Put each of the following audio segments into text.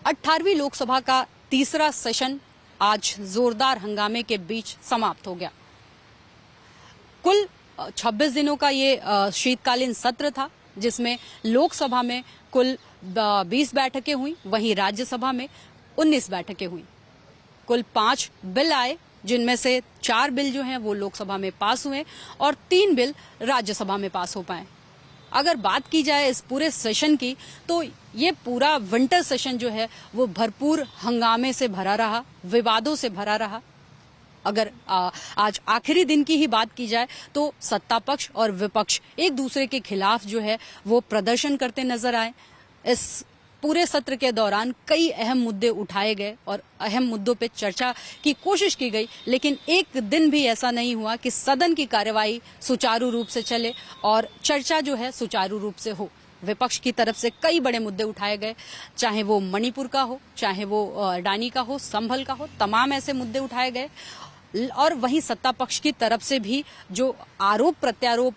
18वीं लोकसभा का तीसरा सेशन आज जोरदार हंगामे के बीच समाप्त हो गया। कुल 26 दिनों का ये शीतकालीन सत्र था, जिसमें लोकसभा में कुल 20 बैठकें हुई, वहीं राज्यसभा में 19 बैठकें हुई। कुल 5 बिल आए, जिनमें से 4 बिल जो हैं वो लोकसभा में पास हुए और 3 बिल राज्यसभा में पास हो पाए। अगर बात की जाए इस पूरे सेशन की, तो ये पूरा विंटर सेशन जो है वो भरपूर हंगामे से भरा रहा, विवादों से भरा रहा। अगर आज आखिरी दिन की ही बात की जाए तो सत्ता पक्ष और विपक्ष एक दूसरे के खिलाफ जो है वो प्रदर्शन करते नजर आए। इस पूरे सत्र के दौरान कई अहम मुद्दे उठाए गए और अहम मुद्दों पे चर्चा की कोशिश की गई, लेकिन एक दिन भी ऐसा नहीं हुआ कि सदन की कार्यवाही सुचारू रूप से चले और चर्चा जो है सुचारू रूप से हो। विपक्ष की तरफ से कई बड़े मुद्दे उठाए गए, चाहे वो मणिपुर का हो, चाहे वो अडानी का हो, संभल का हो, तमाम ऐसे मुद्दे उठाए गए। और वहीं सत्ता पक्ष की तरफ से भी जो आरोप प्रत्यारोप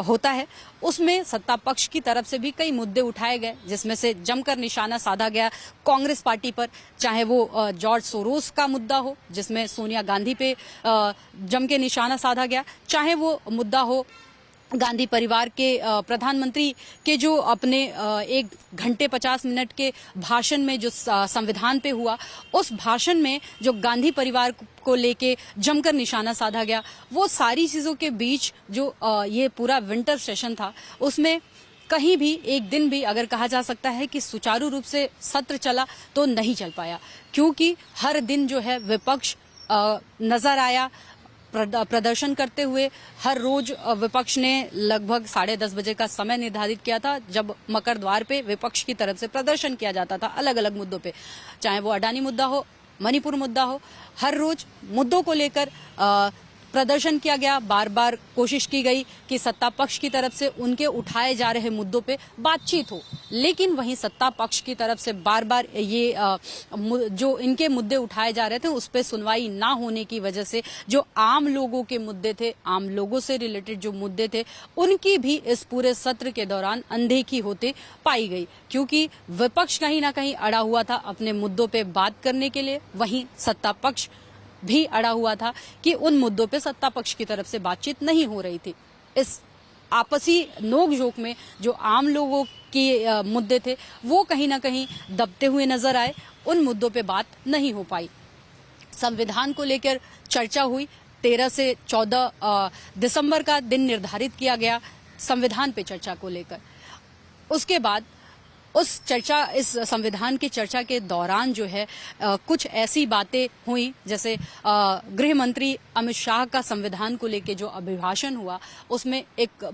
होता है, उसमें सत्ता पक्ष की तरफ से भी कई मुद्दे उठाए गए, जिसमें से जमकर निशाना साधा गया कांग्रेस पार्टी पर, चाहे वो जॉर्ज सोरोस का मुद्दा हो जिसमें सोनिया गांधी पे जम के निशाना साधा गया, चाहे वो मुद्दा हो गांधी परिवार के प्रधानमंत्री के जो अपने 1 घंटे 50 मिनट के भाषण में जो संविधान पे हुआ, उस भाषण में जो गांधी परिवार को लेके जमकर निशाना साधा गया, वो सारी चीजों के बीच जो ये पूरा विंटर सेशन था, उसमें कहीं भी एक दिन भी अगर कहा जा सकता है कि सुचारू रूप से सत्र चला तो नहीं चल पाया, क्योंकि हर दिन जो है विपक्ष नजर आया प्रदर्शन करते हुए। हर रोज विपक्ष ने लगभग 10:30 बजे का समय निर्धारित किया था, जब मकर द्वार पे विपक्ष की तरफ से प्रदर्शन किया जाता था अलग अलग मुद्दों पे, चाहे वो अडानी मुद्दा हो, मणिपुर मुद्दा हो। हर रोज मुद्दों को लेकर प्रदर्शन किया गया, बार बार कोशिश की गई कि सत्ता पक्ष की तरफ से उनके उठाए जा रहे मुद्दों पे बातचीत हो, लेकिन वहीं सत्ता पक्ष की तरफ से बार बार ये जो इनके मुद्दे उठाए जा रहे थे उस पे सुनवाई ना होने की वजह से जो आम लोगों के मुद्दे थे, आम लोगों से रिलेटेड जो मुद्दे थे, उनकी भी इस पूरे सत्र के दौरान अनदेखी होते पाई गई, क्योंकि विपक्ष कहीं ना कहीं अड़ा हुआ था अपने मुद्दों पे बात करने के लिए, वहीं सत्ता पक्ष भी अड़ा हुआ था कि उन मुद्दों पे सत्ता पक्ष की तरफ से बातचीत नहीं हो रही थी। इस आपसी नोक-झोंक में जो आम लोगों के मुद्दे थे वो कहीं ना कहीं दबते हुए नजर आए, उन मुद्दों पे बात नहीं हो पाई। संविधान को लेकर चर्चा हुई, 13 से 14 दिसंबर का दिन निर्धारित किया गया संविधान पे चर्चा को लेकर। उसके बाद इस संविधान की चर्चा के दौरान जो है कुछ ऐसी बातें हुई, जैसे गृह मंत्री अमित शाह का संविधान को लेके जो अभिभाषण हुआ, उसमें एक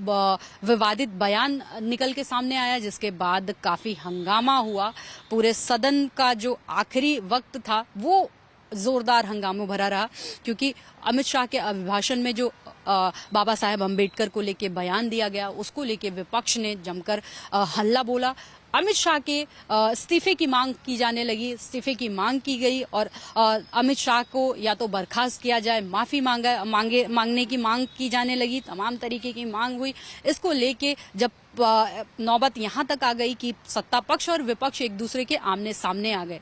विवादित बयान निकल के सामने आया, जिसके बाद काफी हंगामा हुआ। पूरे सदन का जो आखिरी वक्त था वो जोरदार हंगामा भरा रहा, क्योंकि अमित शाह के अभिभाषण में जो बाबा साहेब अम्बेडकर को लेके बयान दिया गया, उसको लेके विपक्ष ने जमकर हल्ला बोला। अमित शाह के इस्तीफे की मांग की जाने लगी, इस्तीफे की मांग की गई और अमित शाह को या तो बर्खास्त किया जाए, माफी मांगने की मांग की जाने लगी, तमाम तरीके की मांग हुई। इसको लेके जब नौबत यहाँ तक आ गई कि सत्ता पक्ष और विपक्ष एक दूसरे के आमने सामने आ गए,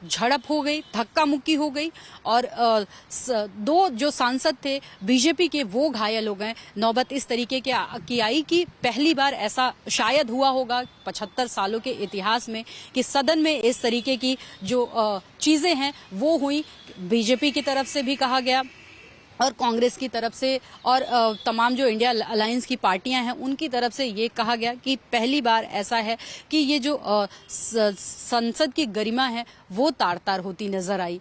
झड़प हो गई, धक्का मुक्की हो गई और 2 जो सांसद थे बीजेपी के वो घायल हो गए। नौबत इस तरीके की आई कि पहली बार ऐसा शायद हुआ होगा 75 सालों के इतिहास में कि सदन में इस तरीके की जो चीजें हैं वो हुई। बीजेपी की तरफ से भी कहा गया और कांग्रेस की तरफ से और तमाम जो इंडिया अलायंस की पार्टियां हैं उनकी तरफ से ये कहा गया कि पहली बार ऐसा है कि ये जो संसद की गरिमा है वो तार-तार होती नजर आई।